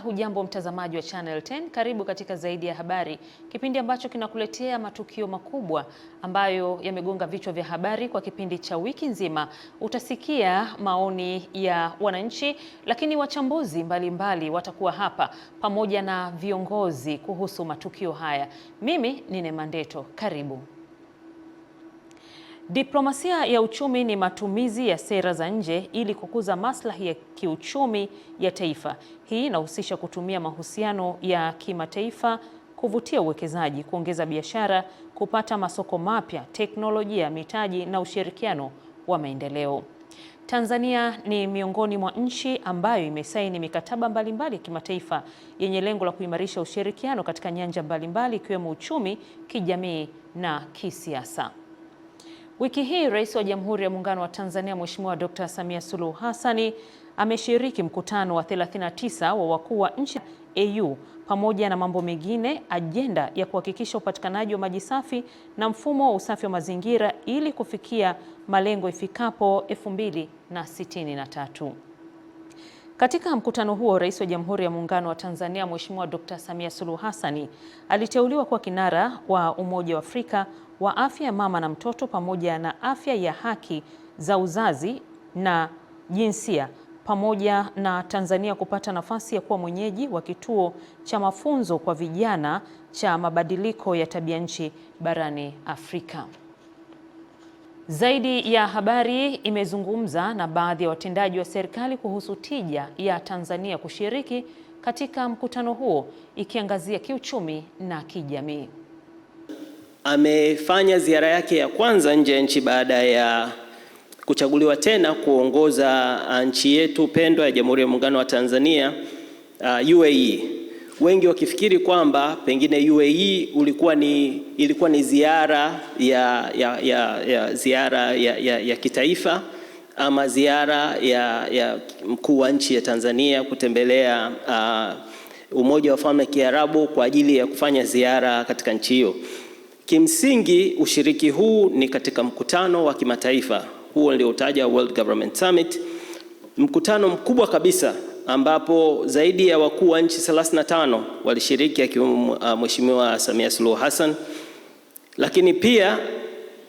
Hujambo mtazamaji wa Channel 10, karibu katika Zaidi ya Habari, kipindi ambacho kinakuletea matukio makubwa ambayo yamegonga vichwa vya habari kwa kipindi cha wiki nzima. Utasikia maoni ya wananchi, lakini wachambuzi mbalimbali watakuwa hapa pamoja na viongozi kuhusu matukio haya. Mimi ni Neema Ndeto, karibu. Diplomasia ya uchumi ni matumizi ya sera za nje ili kukuza maslahi ya kiuchumi ya taifa. Hii inahusisha kutumia mahusiano ya kimataifa kuvutia uwekezaji, kuongeza biashara, kupata masoko mapya, teknolojia, mitaji na ushirikiano wa maendeleo. Tanzania ni miongoni mwa nchi ambayo imesaini mikataba mbalimbali ya kimataifa yenye lengo la kuimarisha ushirikiano katika nyanja mbalimbali ikiwemo uchumi, kijamii na kisiasa. Wiki hii Rais wa Jamhuri ya Muungano wa Tanzania Mheshimiwa Dr. Samia Suluhu Hassan ameshiriki mkutano wa 39 wa wakuu wa nchi AU pamoja na mambo mengine, ajenda ya kuhakikisha upatikanaji wa maji safi na mfumo wa usafi wa mazingira ili kufikia malengo ifikapo 2063. Katika mkutano huo, Rais wa Jamhuri ya Muungano wa Tanzania Mheshimiwa Dr. Samia Suluhu Hassan aliteuliwa kuwa kinara wa Umoja wa Afrika wa afya ya mama na mtoto pamoja na afya ya haki za uzazi na jinsia, pamoja na Tanzania kupata nafasi ya kuwa mwenyeji wa kituo cha mafunzo kwa vijana cha mabadiliko ya tabia nchi barani Afrika. Zaidi ya Habari imezungumza na baadhi ya watendaji wa serikali kuhusu tija ya Tanzania kushiriki katika mkutano huo, ikiangazia kiuchumi na kijamii. Amefanya ziara yake ya kwanza nje ya nchi baada ya kuchaguliwa tena kuongoza nchi yetu pendwa ya Jamhuri ya Muungano wa Tanzania, UAE. Wengi wakifikiri kwamba pengine UAE ilikuwa ni ziara ya kitaifa ama ziara ya mkuu wa nchi ya Tanzania kutembelea Umoja wa Falme za Kiarabu kwa ajili ya kufanya ziara katika nchi hiyo. Kimsingi ushiriki huu ni katika mkutano wa kimataifa, huo ndio utaja World Government Summit, mkutano mkubwa kabisa ambapo zaidi ya wakuu wa nchi 35 walishiriki, akiwemo Mheshimiwa Samia Suluhu Hassan, lakini pia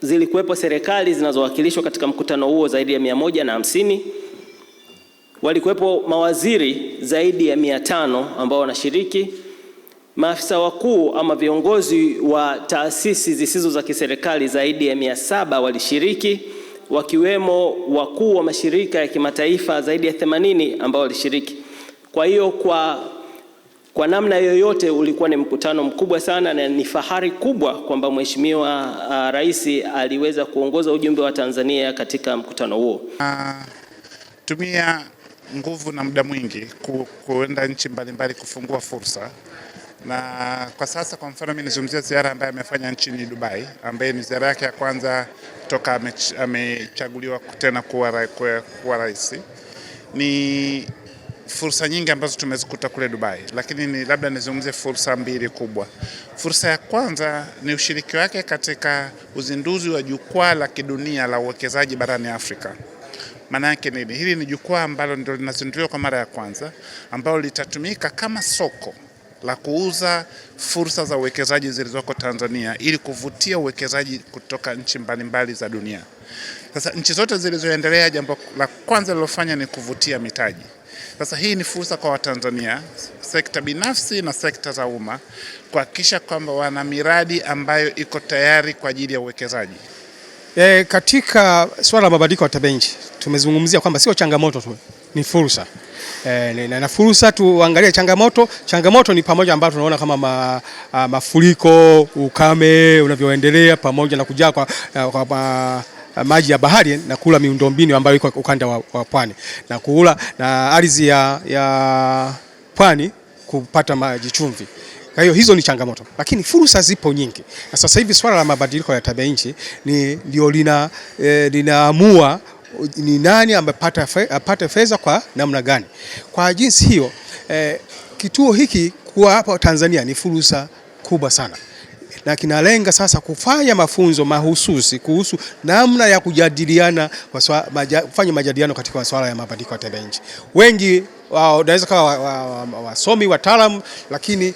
zilikuwepo serikali zinazowakilishwa katika mkutano huo zaidi ya 150. Walikuwepo mawaziri zaidi ya 500 ambao wanashiriki. Maafisa wakuu ama viongozi wa taasisi zisizo za kiserikali zaidi ya 700 walishiriki, wakiwemo wakuu wa mashirika ya kimataifa zaidi ya 80 ambao walishiriki. Kwa hiyo kwa namna yoyote ulikuwa ni mkutano mkubwa sana, na ni fahari kubwa kwamba Mheshimiwa Rais aliweza kuongoza ujumbe wa Tanzania katika mkutano huo. Tumia nguvu na muda mwingi kuenda nchi mbalimbali kufungua fursa. Na kwa sasa, kwa mfano, mimi nizungumzia ziara ambayo amefanya nchini Dubai, ambaye ni ziara yake ya kwanza toka amechaguliwa tena kuwa rais. Ni fursa nyingi ambazo tumezikuta kule Dubai, lakini labda nizungumzie fursa mbili kubwa. Fursa ya kwanza ni ushiriki wake katika uzinduzi wa jukwaa la kidunia la uwekezaji barani Afrika. Maana yake nini? Hili ni jukwaa ambalo ndio linazinduliwa kwa mara ya kwanza, ambalo litatumika kama soko la kuuza fursa za uwekezaji zilizoko Tanzania ili kuvutia uwekezaji kutoka nchi mbalimbali za dunia. Sasa nchi zote zilizoendelea, jambo la kwanza lilofanya ni kuvutia mitaji. Sasa hii ni fursa kwa Watanzania, sekta binafsi na sekta za umma, kuhakikisha kwamba wana miradi ambayo iko tayari kwa ajili ya uwekezaji. Katika swala la mabadiliko ya tabia nchi tumezungumzia kwamba sio changamoto tu, ni fursa. Na fursa tuangalie changamoto. Changamoto ni pamoja ambayo tunaona kama mafuriko, ukame unavyoendelea, pamoja na kujaa kwa maji ya bahari na kula miundombinu ambayo iko ukanda wa pwani, na kula na ardhi ya pwani kupata maji chumvi. Kwa hiyo hizo ni changamoto, lakini fursa zipo nyingi. Na sasa hivi swala la mabadiliko ya tabia nchi ndio linaamua ni nani apate fedha kwa namna gani. Kwa jinsi hiyo, kituo hiki kwa hapa Tanzania ni fursa kubwa sana, na kinalenga sasa kufanya mafunzo mahususi kuhusu namna ya kujadiliana, kufanya majadiliano katika masuala ya mabadiliko ya tabia nchi. Wengi wanaweza kuwa wasomi wataalamu, lakini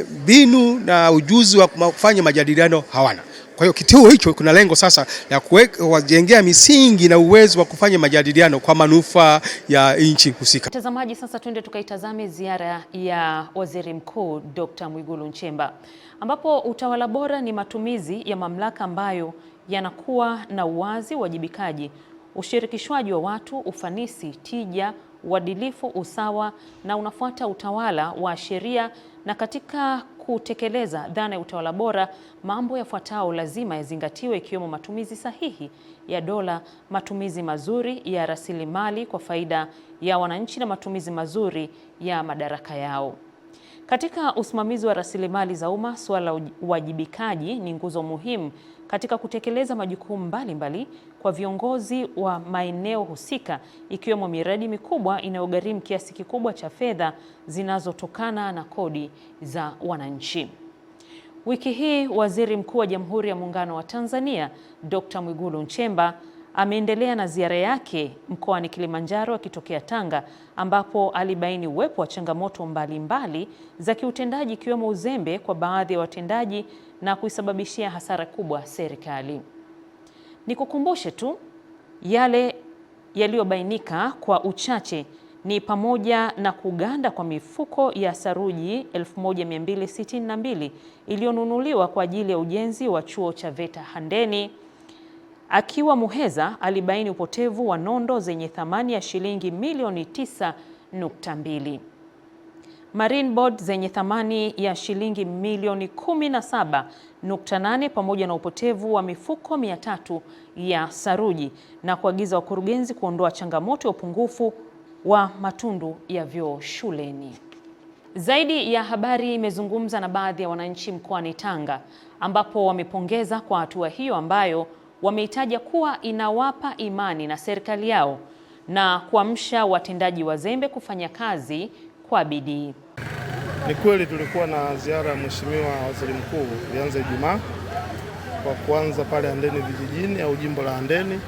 mbinu na ujuzi wa kufanya majadiliano hawana. Kwa hiyo kituo hicho kuna lengo sasa la kuwajengea misingi na uwezo wa kufanya majadiliano kwa manufaa ya nchi husika. Mtazamaji, sasa twende tukaitazame ziara ya Waziri Mkuu Dr. Mwigulu Nchemba, ambapo utawala bora ni matumizi ya mamlaka ambayo yanakuwa na uwazi, uwajibikaji, ushirikishwaji wa watu, ufanisi, tija, uadilifu, usawa na unafuata utawala wa sheria. Na katika kutekeleza dhana ya utawala bora, mambo yafuatayo lazima yazingatiwe, ikiwemo matumizi sahihi ya dola, matumizi mazuri ya rasilimali kwa faida ya wananchi na matumizi mazuri ya madaraka yao. Katika usimamizi wa rasilimali za umma, suala la uwajibikaji ni nguzo muhimu katika kutekeleza majukumu mbalimbali kwa viongozi wa maeneo husika, ikiwemo miradi mikubwa inayogharimu kiasi kikubwa cha fedha zinazotokana na kodi za wananchi. Wiki hii Waziri Mkuu wa Jamhuri ya Muungano wa Tanzania Dr. Mwigulu Nchemba ameendelea na ziara yake mkoani Kilimanjaro akitokea Tanga, ambapo alibaini uwepo wa changamoto mbalimbali za kiutendaji, ikiwemo uzembe kwa baadhi ya watendaji na kuisababishia hasara kubwa serikali. Nikukumbushe tu yale yaliyobainika kwa uchache ni pamoja na kuganda kwa mifuko ya saruji 1262 iliyonunuliwa kwa ajili ya ujenzi wa chuo cha VETA Handeni. Akiwa Muheza, alibaini upotevu wa nondo zenye thamani ya shilingi milioni 9.2, Marine Board zenye thamani ya shilingi milioni 17.8, pamoja na upotevu wa mifuko 300 ya saruji, na kuagiza wakurugenzi kuondoa changamoto ya upungufu wa matundu ya vyoo shuleni. Zaidi ya Habari imezungumza na baadhi ya wananchi mkoani Tanga, ambapo wamepongeza kwa hatua hiyo ambayo wameitaja kuwa inawapa imani na serikali yao na kuamsha watendaji wazembe kufanya kazi kwa bidii. Ni kweli tulikuwa na ziara ya Mheshimiwa Waziri Mkuu, ilianza Ijumaa kwa kuanza pale Handeni vijijini au jimbo la Handeni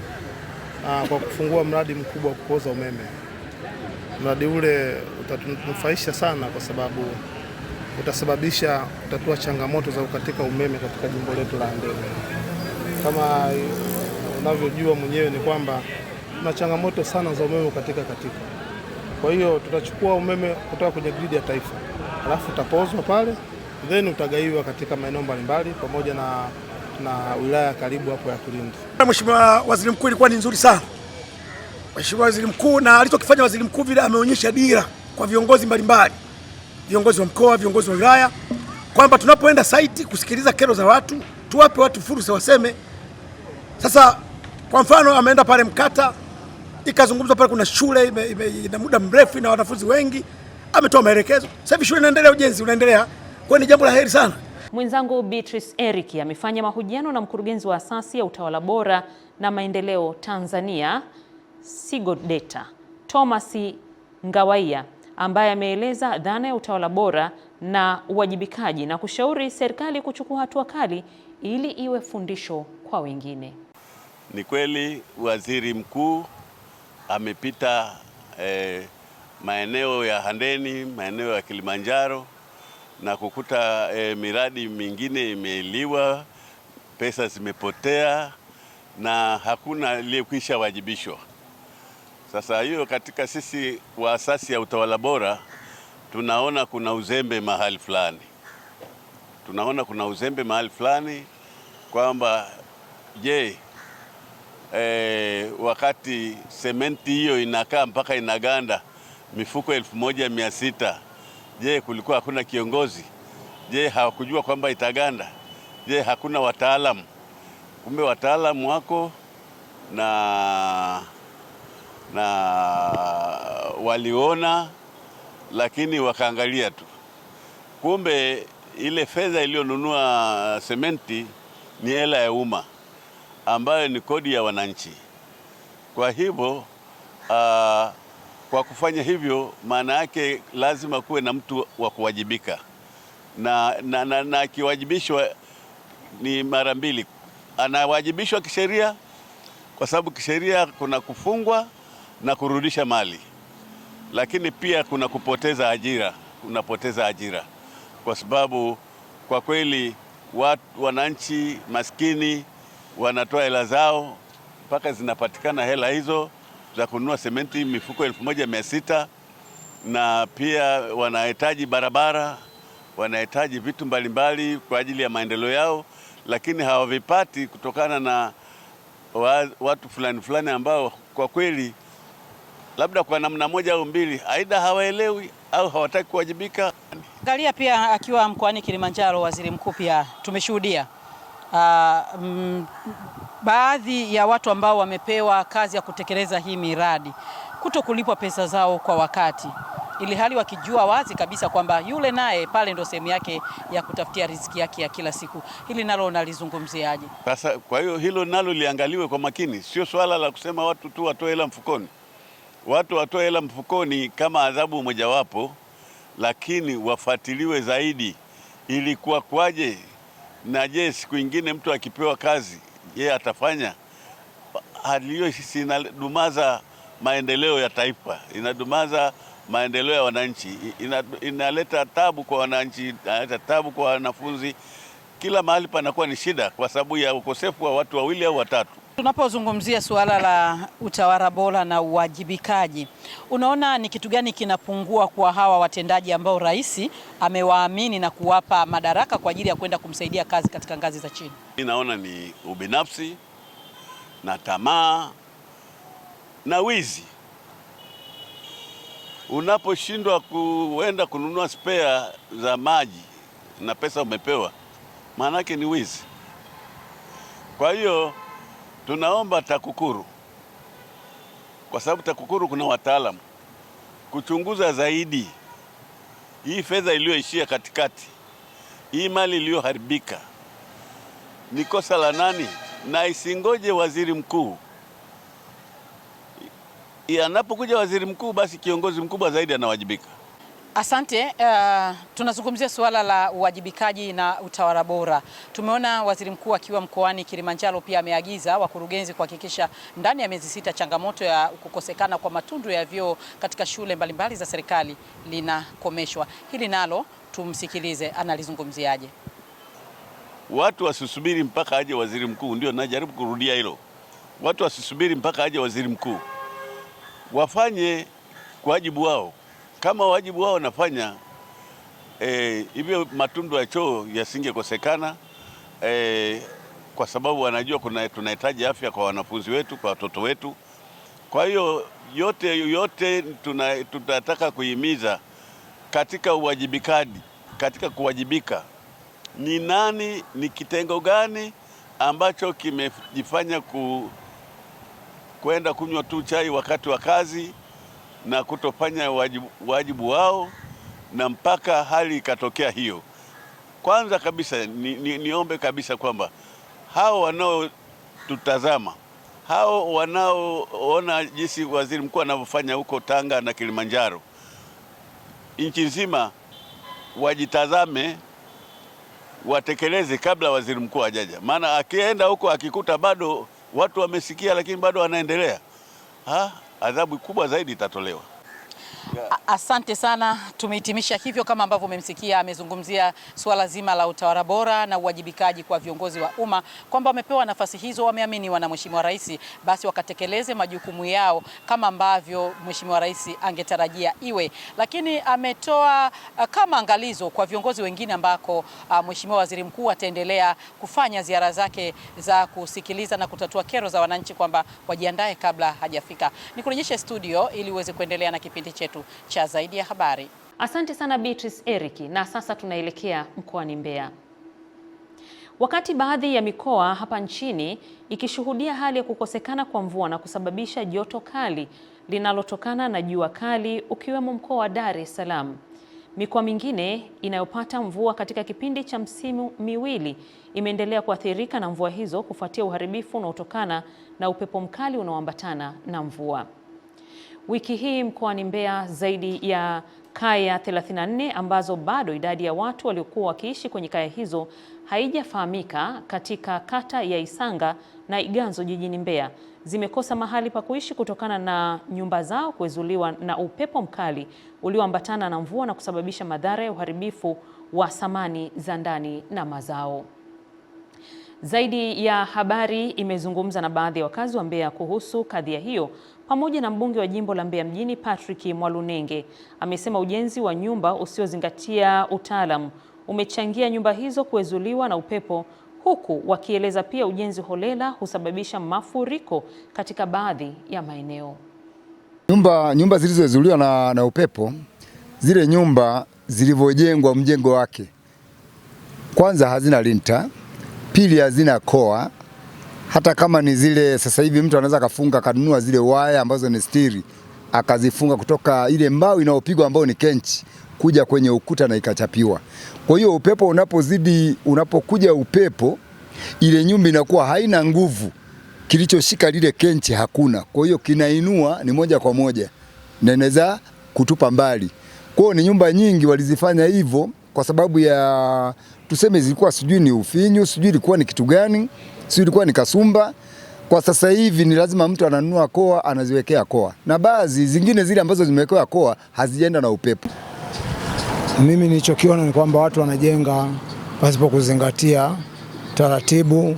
kwa kufungua mradi mkubwa wa kupoza umeme. Mradi ule utatunufaisha sana kwa sababu utasababisha kutatua changamoto za kukatika umeme katika jimbo letu la Handeni. Kama unavyojua mwenyewe ni kwamba kuna changamoto sana za umeme katika. Kwa hiyo tutachukua umeme kutoka kwenye gridi ya taifa, alafu utapozwa pale, then utagaiwa katika maeneo mbalimbali pamoja na wilaya karibu hapo ya Kilindi. Mheshimiwa Waziri Mkuu ilikuwa ni nzuri sana. Mheshimiwa Waziri Mkuu, na alichokifanya Waziri Mkuu vile ameonyesha dira kwa viongozi mbalimbali, viongozi wa mkoa, viongozi wa wilaya, kwamba tunapoenda site kusikiliza kero za watu, tuwape watu fursa waseme. Sasa kwa mfano ameenda pale Mkata, ikazungumzwa pale kuna shule ina muda mrefu na wanafunzi wengi, ametoa maelekezo. Sasa hivi shule inaendelea, ujenzi unaendelea, kwa ni jambo la heri sana. Mwenzangu Beatrice Eric amefanya mahojiano na mkurugenzi wa asasi ya utawala bora na maendeleo Tanzania SIGODETA Thomas Ngawaiya, ambaye ameeleza dhana ya utawala bora na uwajibikaji na kushauri serikali kuchukua hatua kali ili iwe fundisho kwa wengine. Ni kweli Waziri Mkuu amepita maeneo ya Handeni, maeneo ya Kilimanjaro na kukuta miradi mingine imeiliwa, pesa zimepotea na hakuna aliyekwisha wajibishwa. Sasa hiyo katika sisi wa asasi ya utawala bora tunaona kuna uzembe mahali fulani, kwamba wakati sementi hiyo inakaa mpaka inaganda mifuko 1600, kulikuwa hakuna kiongozi? Hawakujua kwamba itaganda? Hakuna wataalamu? Kumbe wataalamu wako na waliona, lakini wakaangalia tu. Kumbe ile fedha iliyonunua sementi ni hela ya umma ambayo ni kodi ya wananchi. Kwa hivyo kwa kufanya hivyo, maana yake lazima kuwe na mtu wa kuwajibika, na akiwajibishwa ni mara mbili. Anawajibishwa kisheria, kwa sababu kisheria kuna kufungwa na kurudisha mali, lakini pia kuna kupoteza ajira, unapoteza ajira kwa sababu kwa kweli wananchi maskini wanatoa hela zao mpaka zinapatikana hela hizo za kununua sementi mifuko 1600, na pia wanahitaji barabara, wanahitaji vitu mbalimbali kwa ajili ya maendeleo yao, lakini hawavipati kutokana na watu fulani ambao kwa kweli labda kwa namna moja au mbili aidha hawaelewi au hawataki kuwajibika. Angalia pia akiwa mkoani Kilimanjaro, waziri mkuu pia tumeshuhudia baadhi ya watu ambao wamepewa kazi ya kutekeleza hii miradi kuto kulipwa pesa zao kwa wakati, ili hali wakijua wazi kabisa kwamba yule naye pale ndo sehemu yake ya kutafutia riziki yake ya kila siku. Hili nalo nalizungumziaje? Sasa kwa hiyo hilo nalo liangaliwe kwa makini, sio swala la kusema watu tu watoe hela mfukoni. Watu watoe hela mfukoni kama adhabu mojawapo, lakini wafuatiliwe zaidi ili kuwa kwaje, na je, siku nyingine mtu akipewa kazi yeye atafanya. Hali hiyo inadumaza maendeleo ya taifa, inadumaza maendeleo ya wananchi, inaleta tabu kwa wananchi, inaleta tabu kwa wanafunzi. Kila mahali panakuwa ni shida kwa sababu ya ukosefu wa watu wawili au watatu. Tunapozungumzia suala la utawala bora na uwajibikaji, unaona ni kitu gani kinapungua kwa hawa watendaji ambao rais amewaamini na kuwapa madaraka kwa ajili ya kwenda kumsaidia kazi katika ngazi za chini? Ninaona ni ubinafsi na tamaa na wizi. Unaposhindwa kuenda kununua spare za maji na pesa umepewa, maana yake ni wizi. Kwa hiyo tunaomba TAKUKURU, kwa sababu TAKUKURU kuna wataalamu, kuchunguza zaidi hii fedha iliyoishia katikati, hii mali iliyoharibika ni kosa la nani, na isingoje waziri mkuu. Anapokuja waziri mkuu, basi kiongozi mkubwa zaidi anawajibika. Asante. Tunazungumzia suala la uwajibikaji na utawala bora. Tumeona waziri mkuu akiwa mkoani Kilimanjaro pia ameagiza wakurugenzi kuhakikisha ndani ya miezi 6 changamoto ya kukosekana kwa matundu ya vyoo katika shule mbalimbali za serikali linakomeshwa. Hili nalo tumsikilize analizungumziaje. Watu wasisubiri mpaka aje waziri mkuu, ndio najaribu kurudia hilo. Watu wasisubiri mpaka aje waziri mkuu, wafanye wajibu wao. Kama wajibu wao nafanya hivyo, matundu ya choo yasingekosekana, kwa sababu wanajua tunahitaji afya kwa wanafunzi wetu, kwa watoto wetu. Kwa hiyo yote tunataka kuhimiza katika uwajibikaji, katika kuwajibika. Ni nani, ni kitengo gani ambacho kimejifanya kwenda kunywa tu chai wakati wa kazi na kutofanya wajibu wao, na mpaka hali ikatokea hiyo. Kwanza kabisa niombe kabisa kwamba hao wanaotutazama, hao wanaoona jinsi waziri mkuu anavyofanya huko Tanga na Kilimanjaro, nchi nzima wajitazame, watekeleze kabla waziri mkuu hajaja. Maana akienda huko akikuta bado watu wamesikia lakini bado wanaendelea, adhabu kubwa zaidi itatolewa. Asante sana. Tumehitimisha hivyo kama ambavyo umemsikia, amezungumzia suala zima la utawala bora na uwajibikaji kwa viongozi wa umma, kwamba wamepewa nafasi hizo, wameaminiwa na Mheshimiwa Rais, basi wakatekeleze majukumu yao kama ambavyo Mheshimiwa Rais angetarajia iwe. Lakini ametoa kama angalizo kwa viongozi wengine ambako Mheshimiwa Waziri Mkuu ataendelea kufanya ziara zake za kusikiliza na kutatua kero za wananchi, kwamba wajiandae kabla hajafika. Nikurejeshe studio ili uweze kuendelea na kipindi chetu cha Zaidi ya Habari. Asante sana Beatrice Eriki, na sasa tunaelekea mkoani Mbeya. Wakati baadhi ya mikoa hapa nchini ikishuhudia hali ya kukosekana kwa mvua na kusababisha joto kali linalotokana na jua kali, ukiwemo mkoa wa Dar es Salaam, mikoa mingine inayopata mvua katika kipindi cha msimu miwili imeendelea kuathirika na mvua hizo kufuatia uharibifu unaotokana na upepo mkali unaoambatana na mvua. Wiki hii mkoani Mbeya zaidi ya kaya 34 ambazo bado idadi ya watu waliokuwa wakiishi kwenye kaya hizo haijafahamika katika kata ya Isanga na Iganzo jijini Mbeya zimekosa mahali pa kuishi kutokana na nyumba zao kuezuliwa na upepo mkali ulioambatana na mvua na kusababisha madhara ya uharibifu wa samani za ndani na mazao. Zaidi ya Habari imezungumza na baadhi ya wakazi wa Mbeya kuhusu kadhia hiyo pamoja na mbunge wa jimbo la Mbeya mjini Patrick Mwalunenge. Amesema ujenzi wa nyumba usiozingatia utaalamu umechangia nyumba hizo kuezuliwa na upepo, huku wakieleza pia ujenzi holela husababisha mafuriko katika baadhi ya maeneo. Nyumba zilizoezuliwa na upepo, zile nyumba zilivyojengwa mjengo wake, kwanza hazina linta, pili hazina koa. Hata kama ni zile sasa hivi mtu anaweza kafunga kanunua zile waya ambazo ni stiri akazifunga kutoka ile mbao inayopigwa ambao ni kenchi kuja kwenye ukuta na ikachapiwa. Kwa hiyo upepo unapokuja upepo, ile nyumba inakuwa haina nguvu, kilichoshika lile kenchi hakuna. Kwa hiyo kinainua ni moja kwa moja na inaweza kutupa mbali. Kwa hiyo ni nyumba nyingi walizifanya hivyo kwa sababu ya tuseme zilikuwa sijui ni ufinyu, sijui ilikuwa ni kitu gani, sijui ilikuwa ni kasumba. Kwa sasa hivi ni lazima mtu ananunua koa, anaziwekea koa. Na baadhi zingine zile ambazo zimewekewa koa hazijaenda na upepo. Mimi nilichokiona ni kwamba watu wanajenga pasipo kuzingatia taratibu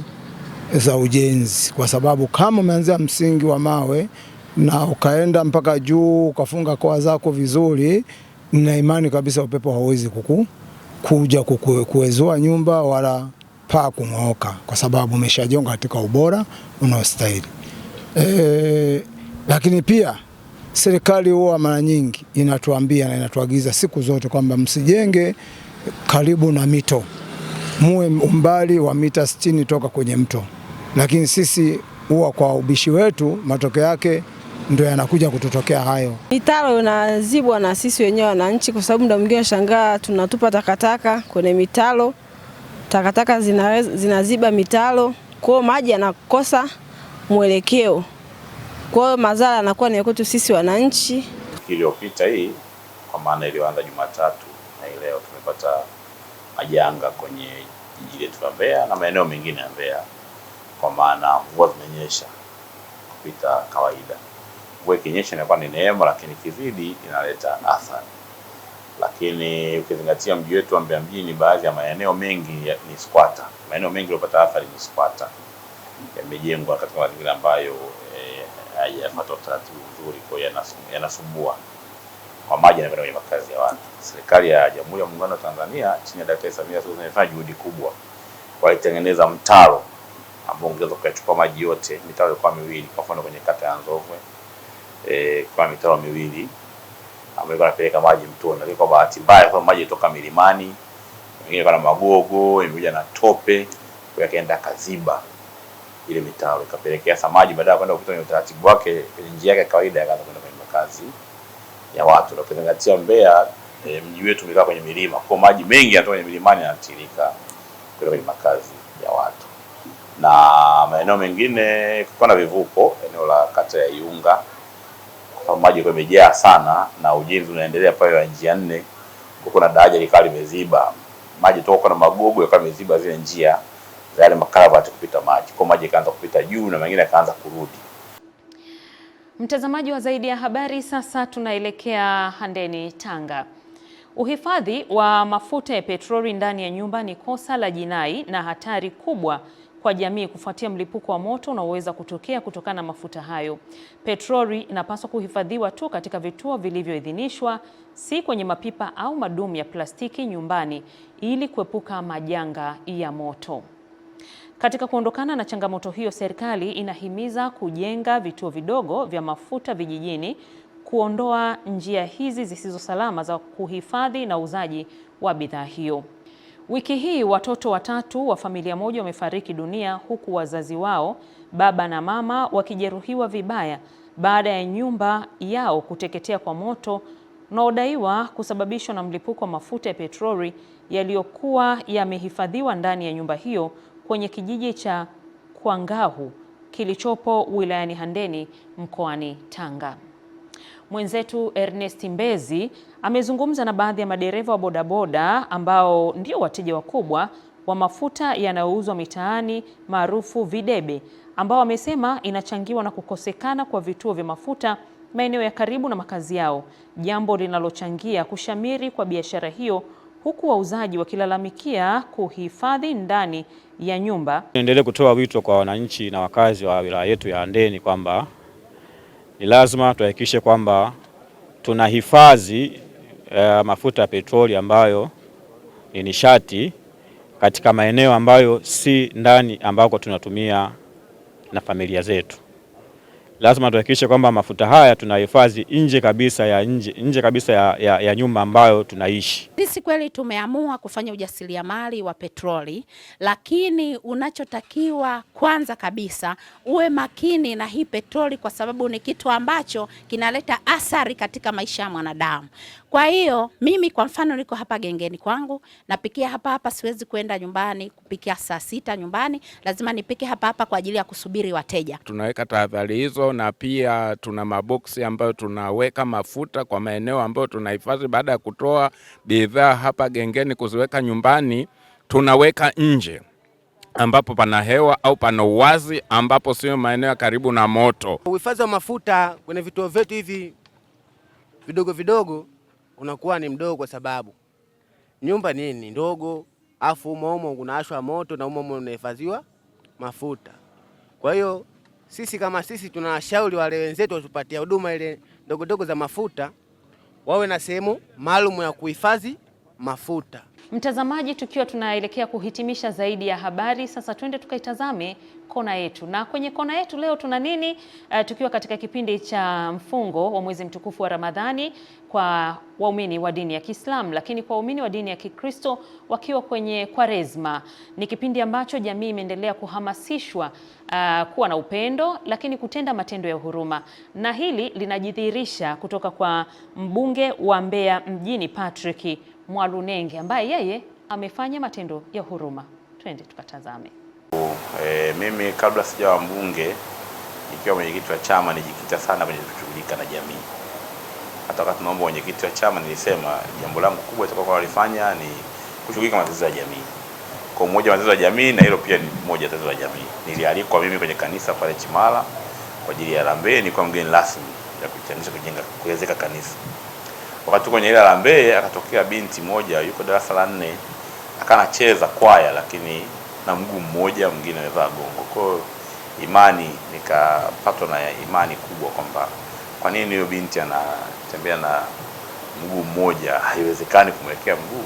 za ujenzi, kwa sababu kama umeanzia msingi wa mawe na ukaenda mpaka juu ukafunga koa zako vizuri, nina imani kabisa upepo hauwezi kuja kuezua nyumba wala paa kung'oka, kwa sababu umeshajenga katika ubora unaostahili. Lakini pia serikali huwa mara nyingi inatuambia na inatuagiza siku zote kwamba msijenge karibu na mito, muwe umbali wa mita 60 toka kwenye mto. Lakini sisi huwa kwa ubishi wetu matokeo yake ndio yanakuja kutotokea hayo. Mitaro inazibwa na sisi wenyewe wananchi, kwa sababu muda mwingine shangaa tunatupa takataka kwenye mitaro. Takataka zinaziba mitaro, kwa maji yanakosa mwelekeo. Kwa hiyo madhara yanakuwa ni kwetu sisi wananchi. Iliyopita hii kwa maana ilianza Jumatatu na leo tumepata majanga kwenye jiji letu la Mbeya na maeneo mengine ya Mbeya, kwa maana mvua zimenyesha kupita kawaida. Mvua ikinyesha inakuwa ni neema, lakini kizidi inaleta athari. Lakini ukizingatia mji wetu wa Mbeya mjini, baadhi ya maeneo mengi ni squatter. Maeneo mengi yaliyopata athari ni squatter. Yamejengwa katika mazingira ambayo hayafuata utaratibu mzuri, kwa hiyo yanasumbua kwa maji na kwenye makazi ya watu. Serikali ya Jamhuri ya Muungano wa Tanzania chini ya Daktari Samia Suluhu Hassan imefanya juhudi kubwa kwa kutengeneza mtaro ambao ungeweza kuchukua maji yote. Mitaro ilikuwa miwili, kwa mfano kwenye kata ya Nzovwe kwa mitaro miwili ambayo inapeleka maji mtoni, lakini kwa bahati mbaya kwa maji kutoka milimani, wengine kana magogo, imekuja na tope, kwa yakaenda kaziba ile mitaro, ikapelekea maji baada ya kwenda kupita kwenye utaratibu wake kwenye njia yake kawaida yakaanza kwenda kwenye makazi ya watu. Na ukizingatia Mbeya mji wetu umekaa kwenye milima, kwa maji mengi yanatoka kwenye milimani yanatirika kwenda kwenye makazi ya watu. Na maeneo mengine kulikuwa na vivuko, eneo la kata ya Iunga kwa maji kwa yamejaa sana na ujenzi unaendelea pale wa njia 4, kuna daraja likali limeziba, maji toka na magogo yakawa yameziba zile njia za yale makaravati kupita maji, kwa maji kaanza kupita juu na mengine kaanza kurudi. Mtazamaji wa Zaidi ya Habari, sasa tunaelekea Handeni, Tanga. Uhifadhi wa mafuta ya petroli ndani ya nyumba ni kosa la jinai na hatari kubwa kwa jamii kufuatia mlipuko wa moto unaoweza kutokea kutokana na mafuta hayo. Petroli inapaswa kuhifadhiwa tu katika vituo vilivyoidhinishwa, si kwenye mapipa au madumu ya plastiki nyumbani, ili kuepuka majanga ya moto. Katika kuondokana na changamoto hiyo, serikali inahimiza kujenga vituo vidogo vya mafuta vijijini, kuondoa njia hizi zisizo salama za kuhifadhi na uzaji wa bidhaa hiyo. Wiki hii watoto 3 wa familia moja wamefariki dunia, huku wazazi wao, baba na mama, wakijeruhiwa vibaya baada ya nyumba yao kuteketea kwa moto unaodaiwa kusababishwa na mlipuko wa mafuta ya petroli yaliyokuwa yamehifadhiwa ndani ya nyumba hiyo kwenye kijiji cha Kwangahu kilichopo wilayani Handeni mkoani Tanga. Mwenzetu Ernest Mbezi amezungumza na baadhi ya madereva wa bodaboda ambao ndio wateja wakubwa wa mafuta yanayouzwa mitaani maarufu videbe, ambao wamesema inachangiwa na kukosekana kwa vituo vya mafuta maeneo ya karibu na makazi yao, jambo linalochangia kushamiri kwa biashara hiyo, huku wauzaji wakilalamikia kuhifadhi ndani ya nyumba. Niendelee kutoa wito kwa wananchi na wakazi wa wilaya yetu ya Handeni kwamba ni lazima tuhakikishe kwamba tunahifadhi mafuta ya petroli ambayo ni nishati katika maeneo ambayo si ndani ambako tunatumia na familia zetu. Lazima tuhakikishe kwamba mafuta haya tunahifadhi nje kabisa ya nyumba ambayo tunaishi. Sisi kweli tumeamua kufanya ujasiriamali wa petroli, lakini unachotakiwa kwanza kabisa uwe makini na hii petroli, kwa sababu ni kitu ambacho kinaleta athari katika maisha ya mwanadamu. Kwa hiyo mimi kwa mfano niko hapa gengeni kwangu, napikia hapa, siwezi kwenda nyumbani kupikia saa 6 nyumbani, lazima nipike hapa kwa ajili ya kusubiri wateja. Tunaweka tahadhari hizo, na pia tuna maboksi ambayo tunaweka mafuta kwa maeneo ambayo tunahifadhi. Baada ya kutoa bidhaa hapa gengeni kuziweka nyumbani, tunaweka nje ambapo pana hewa au pana uwazi, ambapo sio maeneo ya karibu na moto. Uhifadhi wa mafuta kwenye vituo vyetu hivi vidogo vidogo unakuwa ni mdogo, kwa sababu nyumba ni ndogo, afu umo unashwa moto na umo unahifadhiwa mafuta. Kwa hiyo sisi kama sisi tunashauri wale wenzetu watupatia huduma ile ndogo za mafuta wawe na sehemu maalum ya kuhifadhi mafuta. Mtazamaji, tukiwa tunaelekea kuhitimisha zaidi ya habari, sasa twende tukaitazame kona yetu. Na kwenye kona yetu leo tuna nini? Tukiwa katika kipindi cha mfungo wa mwezi mtukufu wa Ramadhani kwa waumini wa dini ya Kiislamu, lakini kwa waumini wa dini ya Kikristo wakiwa kwenye Kwaresma. Ni kipindi ambacho jamii imeendelea kuhamasishwa kuwa na upendo, lakini kutenda matendo ya huruma. Na hili linajidhihirisha kutoka kwa mbunge wa Mbeya mjini Patrick Mwalunenge, ambaye yeye amefanya matendo ya huruma. Twende tukatazame. Mimi kabla sijawa mbunge, nikiwa mwenyekiti wa chama, nijikita sana kwenye kushughulika na jamii. Hata wakati naomba mwenyekiti wa chama nilisema jambo langu kubwa litakuwa kulifanya ni kushughulika matatizo ya jamii. Kwa mmoja wa matatizo ya jamii, na hilo pia ni moja tatizo la jamii. Nilialikwa mimi kwenye kanisa pale Chimala kwa ajili ya harambee, nilikuwa mgeni rasmi ya kuchangisha kuwezeka kanisa. Wakati kwenye ile harambee akatokea binti moja yuko darasa la 4, akanacheza kwaya lakini na mguu mmoja, mwingine amevaa gongo. Kwa imani nikapatwa na imani kubwa kwamba kwa nini hiyo binti anatembea na mguu mmoja, haiwezekani kumwekea mguu.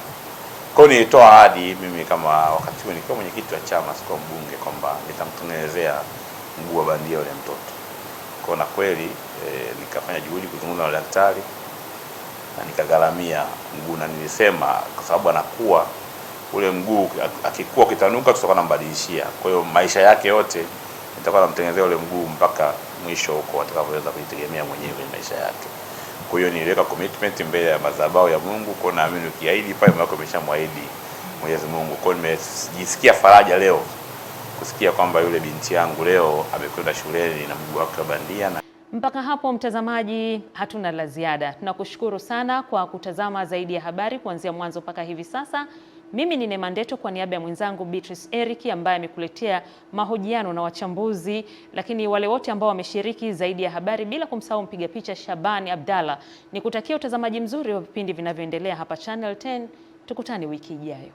Kwa hiyo nilitoa ahadi mimi kama wakati huo nikiwa mwenyekiti wa chama, sikuwa mbunge, kwamba nitamtengenezea mguu wa bandia yule mtoto. Kwa na kweli nikafanya juhudi kuzungumza na daktari na nikagharamia mguu, na nilisema kwa sababu anakuwa ule mguu akikua kitanuka tutakuwa nambadilishia. Kwa hiyo maisha yake yote nitakuwa namtengenezea ule mguu mpaka mwisho huko atakapoweza kujitegemea mwenyewe kwenye maisha yake. Kwa hiyo niliweka commitment mbele ya madhabahu ya Mungu, kwa naamini ukiahidi pale mwako umeshamwahidi Mwenyezi Mungu. Kwa hiyo nimejisikia faraja leo kusikia kwamba yule binti yangu leo amekwenda shuleni na mguu wake bandia. Mpaka hapo mtazamaji, hatuna la ziada. Tunakushukuru sana kwa kutazama zaidi ya habari kuanzia mwanzo mpaka hivi sasa. Mimi ni Neema Ndeto kwa niaba ya mwenzangu Beatrice Eric ambaye amekuletea mahojiano na wachambuzi, lakini wale wote ambao wameshiriki zaidi ya habari, bila kumsahau mpiga picha Shabani Abdalla. Nikutakia utazamaji mzuri wa vipindi vinavyoendelea hapa Channel 10. Tukutane wiki ijayo.